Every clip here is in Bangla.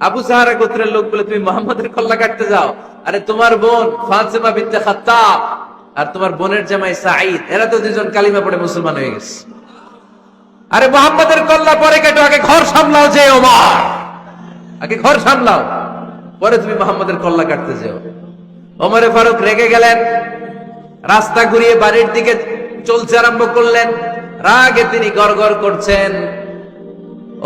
আবু সাহারা গোত্রের লোক বলে তুমি মুহাম্মাদের কল্লা কাটতে যাও? আরে তোমার বোন ফাতেমা বিনতে খাত্তাব আর তোমার বোনের জামাই সাঈদ, এরা তো দুজন কালিমা পড়ে মুসলমান হয়ে গেছে। আরে মুহাম্মাদের কল্লা পরে কেটো, আগে ঘর সামলাও। যে ওমর, আগে ঘর সামলাও, পরে তুমি মুহাম্মাদের কল্লা কাটতে যাও। ওমরে ফারুক রেগে গেলেন, রাস্তা ঘুরিয়ে বাড়ির দিকে চলতে আরম্ভ করলেন। রাগে তিনি গড়গড় করছেন।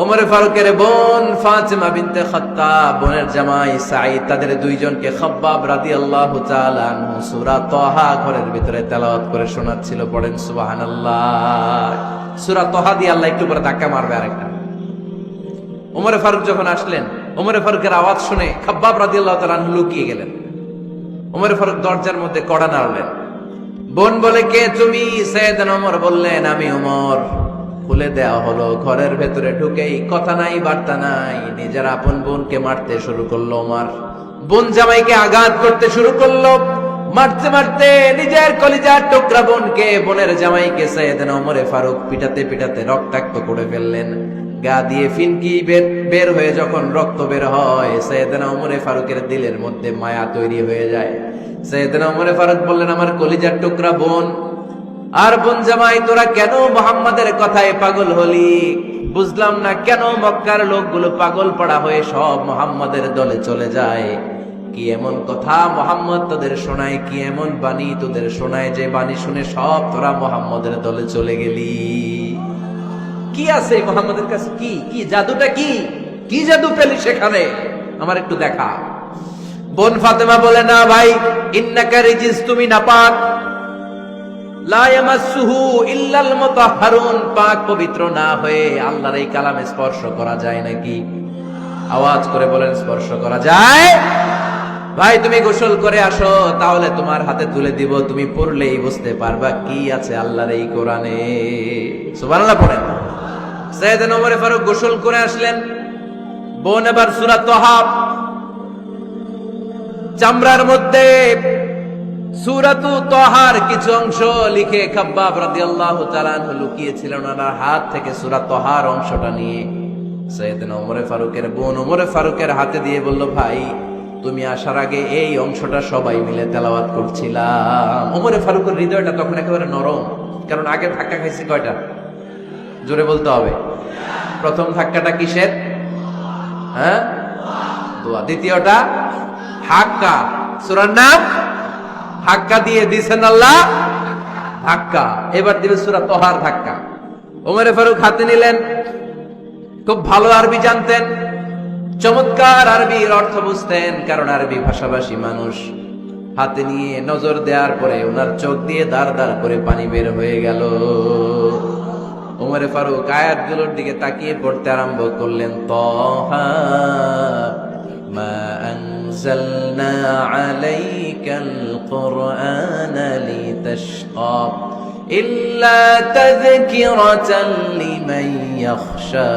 ওমরে ফারুকের বোন ফাতেমা বিনতে খাত্তাব, বোনের জামাই সাঈদ, তাদের দুইজনকে খাব্বাব রাদিয়াল্লাহু তাআলা আনহু সূরা তাহা ঘরের ভিতরে তেলাওয়াত করে শোনাচ্ছিল। পড়েন সুবহানাল্লাহ। সূরা তাহা দিয়ে আল্লাহ একটু পরে ধাক্কা মারবে আরেকটা। ওমরে ফারুক যখন আসলেন, ওমরে ফারুকের আওয়াজ শুনে খাব্বাব রাদিয়াল্লাহু তাআলা আনহু লুকিয়ে গেলেন। ওমরে ফারুক দরজার মধ্যে কড়া নাড়লেন। বোন বলে, কে তুমি? সাইয়েদনা ওমর বললেন, আমি ওমর। খুলে দেওয়া হলো। ঘরের ভেতরে ঢুকেই কথা নাই বার্তা নাই, নিজের আপন বোনকে মারতে শুরু করলো ওমর। বোন জামাইকে আঘাত করতে শুরু করলো। মারতে মারতে নিজের কলিজার টুকরা বোনকে, বোনের জামাইকে সাইয়েদনা ওমরে ফারুক পিটাতে পিটাতে রক্তাক্ত করে ফেললেন। গা দিয়ে ফিনকি বের হয়ে যখন রক্ত বের হয়, সাইয়েদনা ওমরে ফারুকের দিলের মধ্যে মায়া তৈরি হয়ে যায়। সাইয়েদনা ওমরে ফারুক বললেন, আমার কলিজার টুকরা বোন আর বোন জামাই, তোরা কেন মুহাম্মাদের কথায় পাগল হলি? বুঝলাম না কেন মক্কার লোকগুলো পাগল পাড়া হয়ে সব মুহাম্মাদের দলে চলে যায়। কি এমন কথা মুহাম্মদ তোদের শোনায়? কি এমন বাণী তোদের শোনায় যে বাণী শুনে সব তোরা মুহাম্মাদের দলে চলে গেলি? কি আছে মুহাম্মাদের কাছে? কি কি জাদুটা? কি কি জাদু পেলি সেখানে? আমার একটু দেখা। বোন ফাতেমা বলে, না ভাই, ইন্নাকা রিজিস, তুমি নাপাক। লা ইয়ামাসসুহু ইল্লাল মুতাহহারুন, পাক পবিত্র না হয়ে আল্লাহর এই কালামে স্পর্শ করা যায় নাকি? আওয়াজ করে বলেন, স্পর্শ করা যায়? ভাই তুমি গোসল করে আসো, তাহলে তোমার হাতে তুলে দিব, তুমি পড়লেই বুঝতে পারবা কি আছে আল্লাহর এই কোরআনে। সুবহানাল্লাহ পড়েন। সাইয়েদনা ওমর ফারুক গোসল করে আসলেন। বোন এবার সূরা তাহা চামড়ার মধ্যে সূরাতু তাহার কিছু অংশ লিখে খাব্বাব রাদিয়াল্লাহু তাআলা আনহু লুকিয়েছিলেন। ওনার হাত থেকে সূরা তাহার অংশটা নিয়ে সাইয়েদনা ওমর ফারুকের বোন ওমর ফারুকের হাতে দিয়ে বলল, ভাই তুমি আসার আগে এই অংশটা সবাই মিলে তেলাওয়াত করছিলাম। ওমর ফারুকের হৃদয়টা তখন একেবারে নরম, কারণ আগে ধাক্কা খাইছে কয়টা? জোরে বলতে হবে। প্রথম ধাক্কাটা কিসের? হ্যাঁ, দোয়া। দ্বিতীয়টা হাক্কা, সূরার নাম হাক্কা দিয়ে দিয়েছেন আল্লাহ ধাক্কা। এবার দিবে সূরা তাহার ধাক্কা। ওমরে ফারুক হাতে নিলেন। খুব ভালো আরবি জানতেন, চমৎকার আরবির অর্থ বুঝতেন, কারণ আরবি ভাষাভাষী মানুষ। হাতে নিয়ে নজর দেওয়ার পরে ওনার চোখ দিয়ে দাঁড় দাঁড় করে পানি বের হয়ে গেল। ওমরে ফারুক আয়াতগুলোর দিকে তাকিয়ে পড়তে আরম্ভ করলেন। তাহা মা আনজালনা আলাইকাল কুরআনা লিতাশকা ইল্লা তাযকিরাতান লিমান ইয়াখশা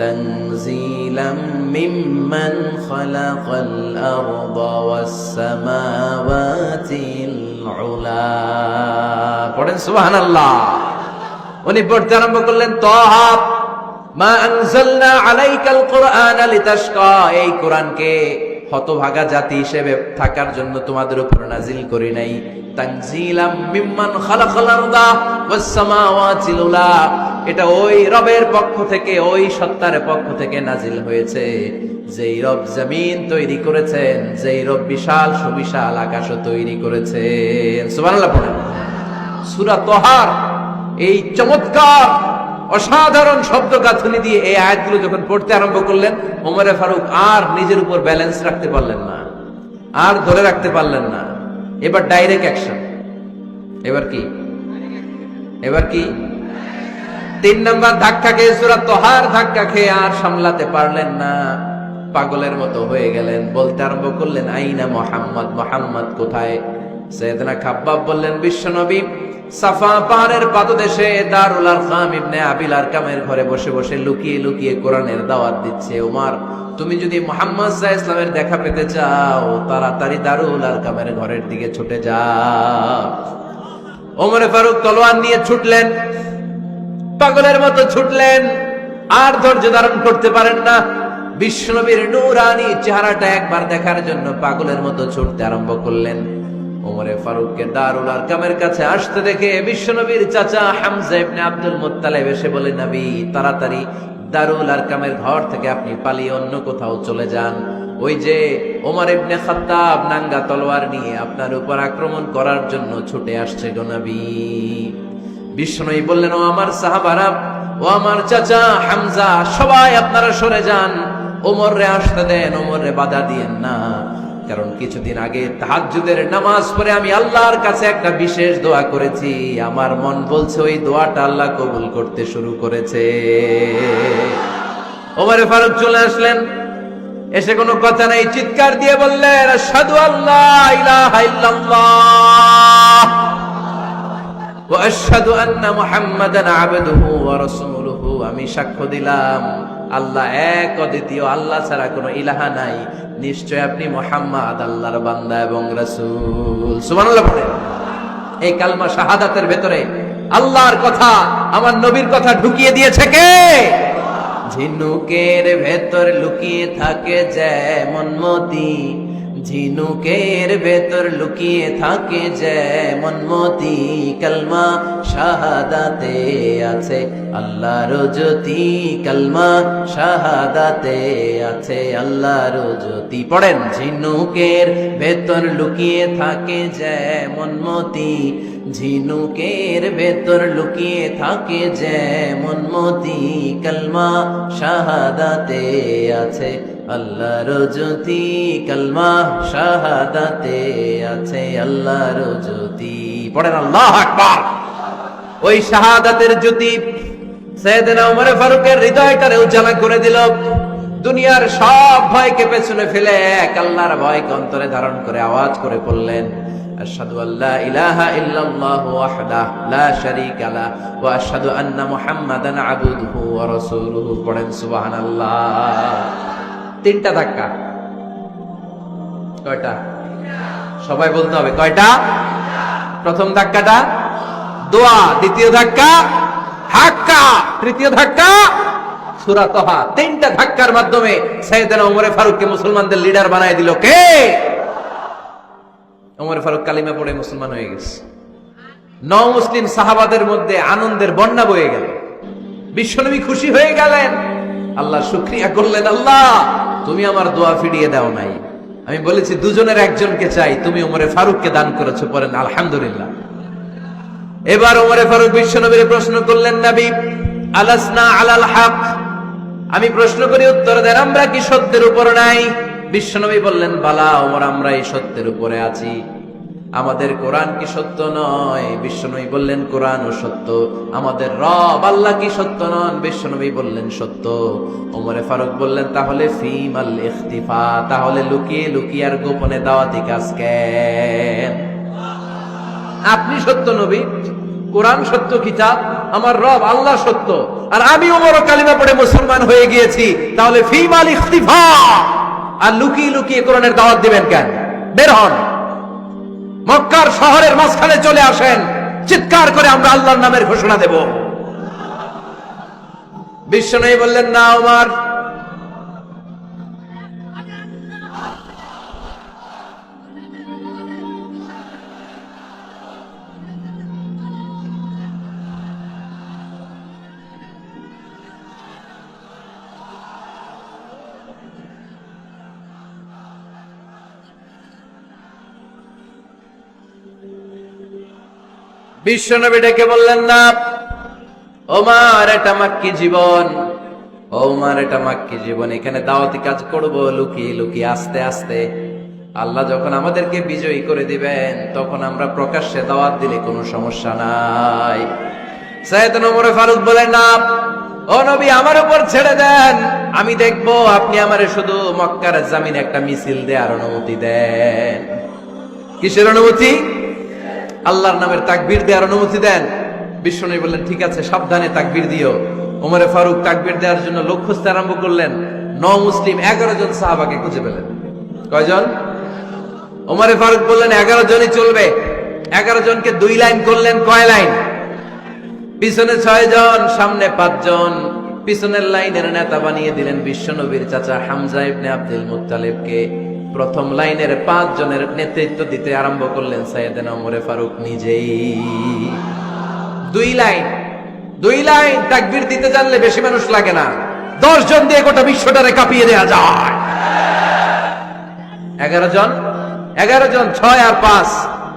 তানজিলাম মিম্মান খালাকাল আরদা ওয়াস সামাওয়াতিল উলা। পড়েন সুবহানাল্লাহ। উনি পড়তে আরম্ভ করলেন, তাহা মা আনজালনা আলাইকাল কুরআনা লিতাশকা, এই কোরআনকে হতভাগা জাতি হিসেবে থাকার জন্য তোমাদের উপর নাজিল করি নাই। তানজিলাম মিম্মান খালাকাল আরদা ওয়াস সামাওয়াতিল উলা, এটা ওই রবের পক্ষ থেকে, ওই সত্তার পক্ষ থেকে নাজিল হয়েছে যেই রব জমিন তৈরি করেছেন, যেই রব বিশাল সুবিশাল আকাশও তৈরি করেছেন। সুবহানাল্লাহ পড়েন। সূরা তাহার এই চমৎকার অসাধারণ শব্দ গাঁথনি দিয়ে এই আয়াতগুলো যখন পড়তে আরম্ভ করলেন, ওমরে ফারুক আর নিজের উপর ব্যালেন্স রাখতে পারলেন না, আর ধরে রাখতে পারলেন না। এবার ডাইরেক্ট অ্যাকশন। এবার কি? এবার কি? 3 নাম্বার ধাক্কা খেয়ে, সূরা তাহার ধাক্কা খেয়ে আর সামলাতে পারলেন না, পাগলের মতো হয়ে গেলেন। বলতে আরম্ভ করলেন, আইনা মুহাম্মদ, মুহাম্মদ কোথায়? সাইয়েদনা খাব্বাব বললেন, বিশ্বনবী সাফা পাহাড়ের পাদদেশে দারুল আরকাম ইবনে আবিল আরকামের ঘরে বসে বসে লুকিয়ে লুকিয়ে কোরআনের দাওয়াত দিচ্ছে। ওমর, তুমি যদি মুহাম্মদ সাল্লাল্লাহু আলাইহি ওয়াসাল্লামের দেখা পেতে চাও, তাড়াতাড়ি দারুল আরকামের ঘরের দিকে ছুটে যাও। ওমর ফারুক তলোয়ার নিয়ে ছুটলেন, পাগলের মতো ছুটলেন, আর ধৈর্য ধারণ করতে পারেন না। বিশ্বনবীর নূরানি চেহারাটা একবার দেখার জন্য পাগলের মতো ছুটতে আরম্ভ করলেন। ওমরে ফারুককে দারুল আরকামের কাছে আসতে দেখে বিশ্বনবীর চাচা হামজা ইবনে আব্দুল মুত্তালিব এসে বলে, নবী তাড়াতাড়ি দারুল আরকামের ঘর থেকে আপনি পালিয়ে অন্য কোথাও চলে যান। ওই যে ওমর ইবনে খাত্তাব নাঙ্গা তলোয়ার নিয়ে আপনার উপর আক্রমণ করার জন্য ছুটে আসছে গো নবী। বিশ্বনবী বললেন, ও আমার সাহাবারা, ও আমার চাচা হামজা, সবাই আপনারা সরে যান, ওমর রে আসতে দেন, ওমর রে বাধা দিয়েন না। কারণ কিছুদিন আগে তাহাজ্জুদের নামাজ পড়ে আমি আল্লাহর কাছে একটা বিশেষ দোয়া করেছি, আমার মন বলছে ওই দোয়াটা আল্লাহ কবুল করতে শুরু করেছে। ওমর ফারুক চলে আসলেন, এসে কোনো কথা নাই, চিৎকার দিয়ে বললেন, আশহাদু আল্লা ইলাহা ইল্লাল্লাহ ওয়া আশহাদু আন্না মুহাম্মাদান আবদুহু ওয়া রাসূলুহু। আমি সাক্ষ্য দিলাম আল্লাহ এক, অদ্বিতীয়, আল্লাহ ছাড়া কোনো ইলাহা নাই, নিশ্চয় আপনি মুহাম্মদ আল্লাহর বান্দা এবং রাসূল। সুবহানাল্লাহ পড়েন। এই কালমা শাহাদাতের ভেতরে আল্লাহর কথা, আমার নবীর কথা ঢুকিয়ে দিয়েছে কে? ঝিনুকের ভেতর লুকিয়ে থাকে যেমন মতি, ঝিনুকের ভেতর লুকিয়ে থাকে যেমন মতি, কালমা শাহাদাতে আছে আল্লাহর জ্যোতি, কালমা শাহাদাতে আছে আল্লাহর জ্যোতি। পড়েন, ঝিনুকের ভেতর লুকিয়ে থাকে যেমন মতি, ঝিনুকের ভেতর লুকিয়ে থাকে যেমন মতি, কালমা শাহাদাতে আছে আল্লাহর জ্যোতি, কালমা শাহাদাতে আছে আল্লাহর জ্যোতি। পড়েন আল্লাহু আকবার। ওই শাহাদাতের জ্যোতি সাইয়েদনা ওমর ফারুকের হৃদয়টারে উজালা করে দিল। দুনিয়ার সব ভয়কে পেছনে ফেলে এক আল্লাহর ভয়কে অন্তরে ধারণ করে আওয়াজ করে বললেন, আশহাদু আল্লা ইলাহা ইল্লাল্লাহু ওয়াহদাহু লা শারীকা লাহু ওয়া আশহাদু আন্না মুহাম্মাদান আবদুহু ওয়া রাসূলুহু। পড়েন সুবহানাল্লাহ। তিনটা ধাক্কা। কয়টা? সবাই বলতে হবে কয়টা? প্রথম ধাক্কাটা দোয়া, দ্বিতীয় ধাক্কা হাক্কা, তৃতীয় ধাক্কা সূরা তাহা। তিনটা ধাক্কার মাধ্যমে সাইয়েদনা ওমর ফারুককে মুসলমানদের লিডার বানায় দিল কে? ওমর ফারুক কালিমা পড়ে মুসলমান হয়ে গেছে। মুসলিম সাহাবাদের মধ্যে আনন্দের বন্যা বয়ে গেল। বিশ্বনবী খুশি হয়ে গেলেন, আল্লাহ শুকরিয়া করলেন, আল্লাহ তুমি আমার দোয়া ফিরিয়ে দাও নাই, আমি বলেছি দুজনের একজনকে চাই, তুমি ওমর ফারুককে দান করেছো। পড়েন আলহামদুলিল্লাহ। এবার ওমর ফারুক বিশ্বনবীর প্রশ্ন করলেন, নবী আলাসনা আলাল হক, আমি প্রশ্ন করি উত্তর দেন, আমরা কি সত্যের উপর নাই? বিশ্বনবী বললেন, বালা ওমর, আমরা এই সত্যের উপরে আছি, আমাদের কোরআন কি সত্য নয়? বিশ্বনবী বললেন, কোরআনও সত্য। আমাদের রব আল্লাহ কি সত্য নন? বিশ্বনবী বললেন, সত্য। ওমরে ফারুক বললেন, তাহলে ফিমাল ইখতিফা, তাহলে লুকিয়ে লুকিয়ে আর গোপনে দাওয়াতি কাজ কেন? আপনি সত্য নবী, কোরআন সত্য কিতাব, আমার রব আল্লাহ সত্য, আর আমি ওমরও কালিমা পড়ে মুসলমান হয়ে গিয়েছি, তাহলে ফিমাল ইখতিফা, আর লুকিয়ে লুকিয়ে কোরআনের দাওয়াত দিবেন কেন? বের হন, মক্কার শহরের মাঝখানে চলে আসেন, চিৎকার করে আমরা আল্লাহর নামের ঘোষণা দেব। বিশ্বনবী বললেন, না ওমর, বিশ্বনবী ডেকে বললেন, না ওমর, এটা মাক্কি জীবন, ওমর এটা মাক্কি জীবন, এখানে দাওয়াতি কাজ করব লুকিয়ে লুকিয়ে আস্তে আস্তে। আল্লাহ যখন আমাদেরকে বিজয়ী করে দিবেন তখন আমরা প্রকাশ্যে দাওয়াত দিলে কোনো সমস্যা নাই। সাইয়েদনা ওমর ফারুক বলেন, না ও নবী, আমার উপর ছেড়ে দেন, আমি দেখবো আপনি আমারে শুধু মক্কার জামিনে একটা মিছিল দেওয়ার অনুমতি দেন। কিসের অনুমতি? আল্লাহর নামের তাকবীর দেওয়ার অনুমতি দেন। বিশ্বনবী বললেন, ঠিক আছে, সাবধানে তাকবীর দিও। ওমর ফারুক তাকবীর দেওয়ার জন্য লোক খুঁজতে আরম্ভ করলেন। মুসলিম 11 জন সাহাবাকে খুঁজে পেলেন। কয়জন? ওমর ফারুক বললেন 11 জনই চলবে। 11 জনকে 2 লাইন করলেন। কয় লাইন? পিছনে 6 জন, সামনে 5 জন, পিছনের লাইনের নেতা বানিয়ে দিলেন বিশ্বনবীর চাচা হামজা ইবনে আব্দুল মুত্তালিবকে। প্রথম লাইনের 5 জনের নেতৃত্ব দিতে আরম্ভ করলেন সাইয়েদনা ওমরে ফারুক নিজেই। 2 লাইন তাকবীর দিতে জানলে বেশি মানুষ লাগে না, 10 জন দিয়ে গোটা বিশ্বটারে কাঁপিয়ে দেয়া যায়। 11 জন 6 আর 5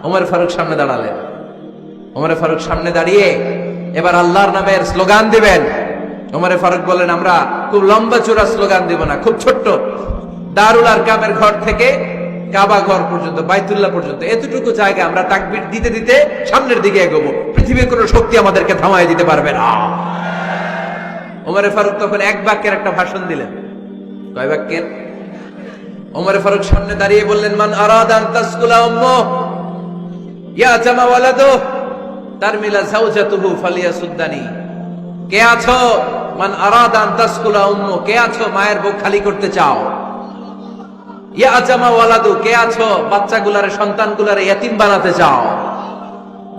ওমর ফারুক সামনে দাঁড়ালেন। ওমর ফারুক সামনে দাঁড়িয়ে এবার আল্লাহর নামের স্লোগান দিবেন। ওমর ফারুক বললেন, আমরা খুব লম্বা চূড়া স্লোগান দিব না, খুব ছোট্ট, দারুল আরকামের ঘর থেকে কাবা ঘর পর্যন্ত, বাইতুল্লাহ পর্যন্ত এতটুকু জায়গা আমরা তাকবীর দিতে দিতে সামনের দিকে এগোবো, পৃথিবীর কোনো শক্তি আমাদেরকে থামায় দিতে পারবে না। ওমর ফারুক তখন 1 বাক্যের একটা ভাষণ দিলেন। কয় বাক্যের? ওমর ফারুক সামনে দাঁড়িয়ে বললেন, মান আরাদা আন তাসকুলা উম্মু ইয়া জামা ওয়ালাদু তারমিলা যাওজাতুহু ফালিয়াসুদ্দানি। কে আছো? মান আরাদা আন তাসকুলা উম্মু, কে আছো মায়ের বুক খালি করতে চাও? ইয়া জামা ওয়ালাদু, কে আছো বাচ্চাগুলারে, সন্তানগুলারে ইতিম বানাতে চাও?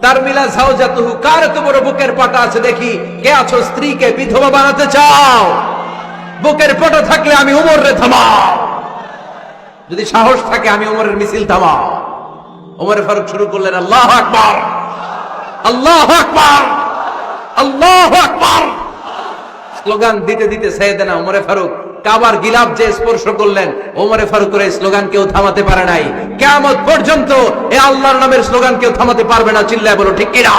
তারমিলা যাওজাতুহু, কার এত বড় বুকের পাটা আছে দেখি, কে আছো স্ত্রীকে বিধবা বানাতে চাও? বুকের পাটা থাকলে আমি ওমরে থামাও, যদি সাহস থাকে আমি ওমরের মিছিল থামাও। ওমর ফারুক শুরু করলেন, আল্লাহু আকবার, আল্লাহু আকবার, আল্লাহু আকবার। স্লোগান দিতে দিতে সাইয়েদনা ওমর ফারুক কাবার গিলাফ যে স্পর্শ করলেন, ওমর ফারুকের এই স্লোগান কেউ থামাতে পারে নাই। কিয়ামত পর্যন্ত এই আল্লাহর নামের স্লোগান কেউ থামাতে পারবে না। চিল্লায় বলো ঠিক কিনা?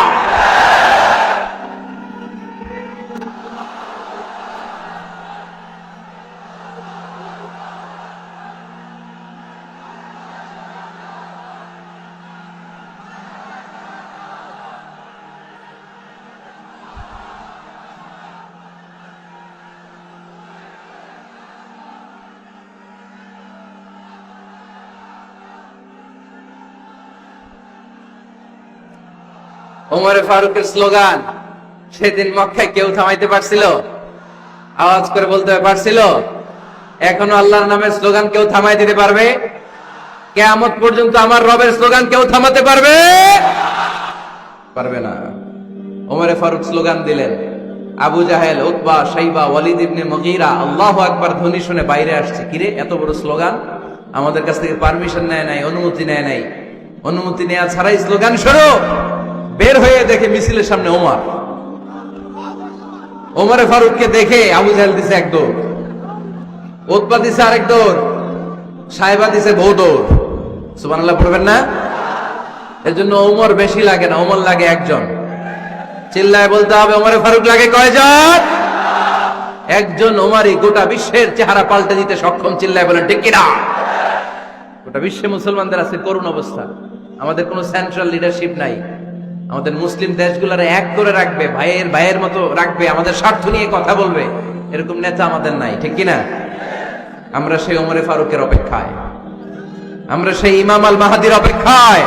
ওমর ফারুকের স্লোগান সেদিন মক্কায় কেউ থামাইতে পারছিল? আওয়াজ করে বলতে পারছিল? এখনো আল্লাহর নামের স্লোগান কেউ থামাই দিতে পারবে? কিয়ামত পর্যন্ত আমার রবের স্লোগান কেউ থামাতে পারবে? পারবে না। ওমর ফারুক স্লোগান দিলেন। আবু জাহেল, উতবা, শাইবা, ওয়ালিদ ইবনে মুগীরা আল্লাহু আকবার ধ্বনি শুনে বাইরে আসছে। কিরে, এত বড় স্লোগান, আমাদের কাছ থেকে পারমিশন নেয় নাই, অনুমতি নেয় নাই। অনুমতি নেওয়া ছাড়াই স্লোগান শুরু। বের হয়ে দেখে মিছিলের সামনে ওমর। ওমরে ফারুককে দেখে আবু জাহেল দিছে 1 দৌড়, উতবা দিছে আরেক দৌড়, সাইবা দিছে বহু দৌড়। সুবহানাল্লাহ পড়বেন না? এর জন্য ওমর বেশি লাগে না, ওমর লাগে 1 জন। চিল্লায় বলতে হবে, ওমরে ফারুক লাগে কয়জন? 1 জন। ওমরই গোটা বিশ্বের চেহারা পাল্টে দিতে সক্ষম। চিল্লায় বলেন ঠিক কিনা? গোটা বিশ্বে মুসলমানদের আছে করুণ অবস্থা। আমাদের কোনো সেন্ট্রাল লিডারশিপ নাই। আমাদের মুসলিম দেশগুলোরে এক করে রাখবে, ভাইয়ের মতো রাখবে, আমাদের স্বার্থ নিয়ে কথা বলবে, এরকম নেতা আমাদের নাই। ঠিক কিনা? আমরা সেই ওমরে ফারুকের অপেক্ষায়, আমরা সেই ইমাম আল মাহাদির অপেক্ষায়,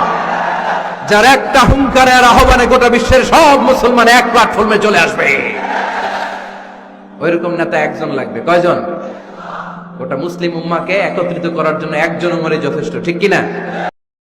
যার একটা হুঙ্কারের আহ্বানে গোটা বিশ্বের সব মুসলমান এক প্ল্যাটফর্মে চলে আসবে। ওইরকম নেতা 1 জন লাগবে। কয়জন? গোটা মুসলিম উম্মাহকে একত্রিত করার জন্য 1 জন ওমরই যথেষ্ট। ঠিক কিনা?